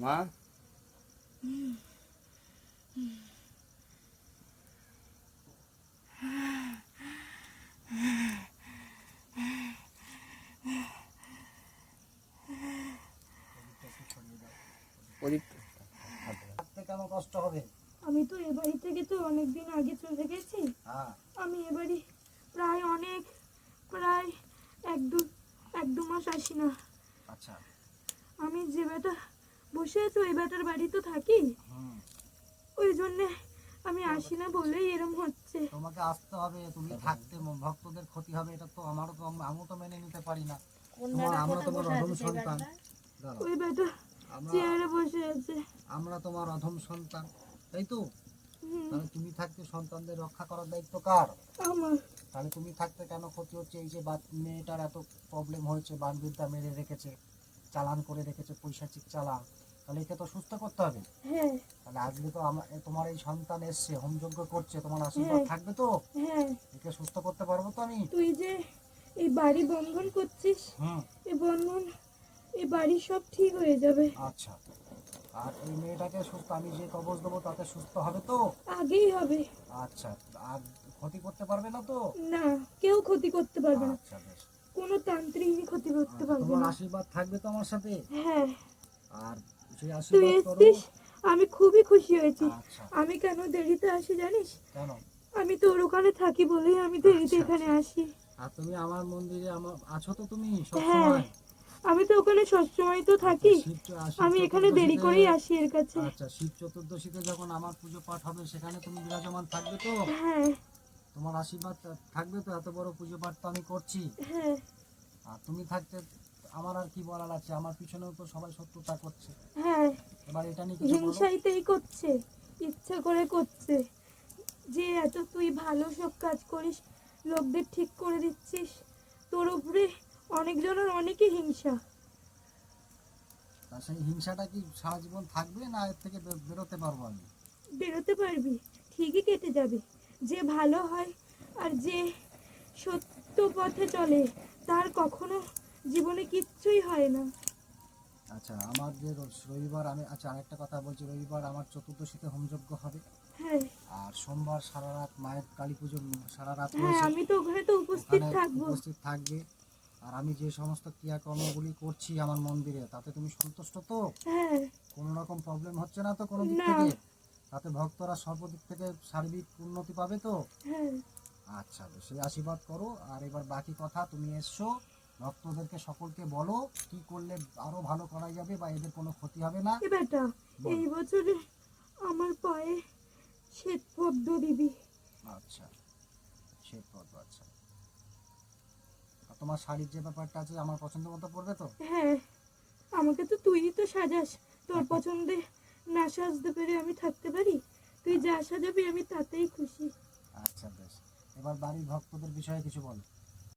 মা কেন কষ্ট হবে? আমি তো এ বাড়ি থেকে তো অনেকদিন আগে চলে গেছি। আমি এ বাড়ি প্রায় এক দু মাস আসি না। আচ্ছা, আমি যে বেটা বসে আছি ওই বেটার বাড়ি তো থাকি, ওই জন্যে আমি আসি না বলেই এরম হচ্ছে। তোমাকে আসতে হবে, তুমি থাকতে ভক্তদের ক্ষতি হবে, এটা তো আমারও তো আমিও তো মেনে নিতে পারি না। আমরা তোমার অধম সন্তান, ওই বেটা চেয়ারে বসে আছে। আমরা তোমার অধম সন্তান, তাই তো? তাহলে তুমি থাকতে সন্তানদের রক্ষা করার দায়িত্ব কার? আমার। তাহলে তুমি থাকতে কেন ক্ষতি হচ্ছে? এই যে মেয়েটার এত প্রবলেম হয়েছে, বানবিদ্যা মেরে রেখেছে, চালান করে রেখেছে, পৈশাচিক চালান, তাহলে একে তো সুস্থ করতে হবে। হ্যাঁ। তাহলে আজকে তো তোমার এই সন্তান এসছে, হোমযজ্ঞ করছে, তোমার আশীর্বাদ থাকবে তো? হ্যাঁ। একে সুস্থ করতে পারবো তো আমি? তুই যে এই বাড়ি বন্ধন করছিস, এই বন্ধন এই বাড়ি সব ঠিক হয়ে যাবে। আচ্ছা, আর এই মেয়েটাকে সুস্থ, আমি যে কবজ দেবো তাতে সুস্থ হবে তো? আগেই হবে। আচ্ছা, আর ক্ষতি করতে পারবে না তো? না, কেউ ক্ষতি করতে পারবে না। আচ্ছা বেশ, কোনো তান্ত্রিকই ক্ষতি করতে পারবে তোমার না। আশীর্বাদ থাকবে তো আমার সাথে? হ্যাঁ। আর সেই তুই আশীর্বাদ করো। এসেছিস, আমি খুবই খুশি হয়েছি। আচ্ছা, আমি কেন দেরিতে আসি জানিস? কেন? আমি তোর ওখানে থাকি বলেই আমি দেরিতে এখানে আসি। আর তুমি আমার মন্দিরে আছো তো তুমি হ্যাঁ, সবসময়? আমি তো ওখানে সবসময় তো থাকি। আমি এখানে দেরি করেই আসি এর কাছে। আচ্ছা, শিব চতুর্দশীতে যখন আমার পুজো পাঠ হবে সেখানে তুমি বিরাজমান থাকবে তো? হ্যাঁ। তোমার আশীর্বাদ থাকবে তো? এত বড় পুজো পাঠ তো আমি করছি। হ্যাঁ। আর তুমি থাকতে আমার আর কি বলার আছে? আমার পিছনেও তো সবাই শত্রুতা করছে। হ্যাঁ, এবার এটা নিয়ে কিছু বলো। হিংসাইতেই করছে, ইচ্ছা করে করছে। যে এত তুই ভালো সব কাজ করিস, লোকদের ঠিক করে দিচ্ছিস, তোর উপরে অনেকজনের অনেকই হিংসা। তা সেই হিংসাটা কি সারা জীবন থাকবে, না এর থেকে বেরোতে পারবো আমি? বেরোতে পারবি, ঠিকই কেটে যাবে। যে ভালো হয় আর যে সত্য পথে চলে তার কখনো জীবনে কিচ্ছুই হয় না। আচ্ছা, আমার যে রবিবার আমি, আচ্ছা আরেকটা কথা বলছি, রবিবার আমার চতুর্দশীতে হোমযজ্ঞ হবে। হ্যাঁ। আর সোমবার সারা রাত মায়ের কালী পুজো সারা রাত হ্যাঁ, আমি তো ওখানে তো উপস্থিত থাকবো। উপস্থিত থাকবে। আর আমি যে সমস্ত ক্রিয়াকর্মগুলি করছি আমার মন্দিরে, তাতে তুমি সন্তুষ্ট তো? হ্যাঁ। কোনো রকম প্রবলেম হচ্ছে না তো কোনো দিক থেকে? তাতে ভক্তরা সর্বদিক থেকে সার্বিক উন্নতি পাবে তো? হ্যাঁ। আচ্ছা, সেই আশীর্বাদ করো। আর এবার বাকি কথা, তুমি এসছো, ভক্তদেরকে সকলকে বলো কি করলে আরো ভালো করা যাবে বা এদের কোনো ক্ষতি হবে না। বেটা, এই বছরে আমার পায়ে শ্বেত পদ্ম দিবি। আচ্ছা, শ্বেত পদ্ম, আচ্ছা। আর তোমার শাড়ির যে ব্যাপারটা আছে আমার পছন্দ মতো পড়বে তো? হ্যাঁ, আমাকে তো তুই তো সাজাস, তোর পছন্দে না সাজতে পেরে আমি থাকতে পারি? তুই যা সাজাবি আমি তাতেই খুশি। আচ্ছা বেশ, এবার বাড়ির ভক্তদের বিষয়ে কিছু বলো।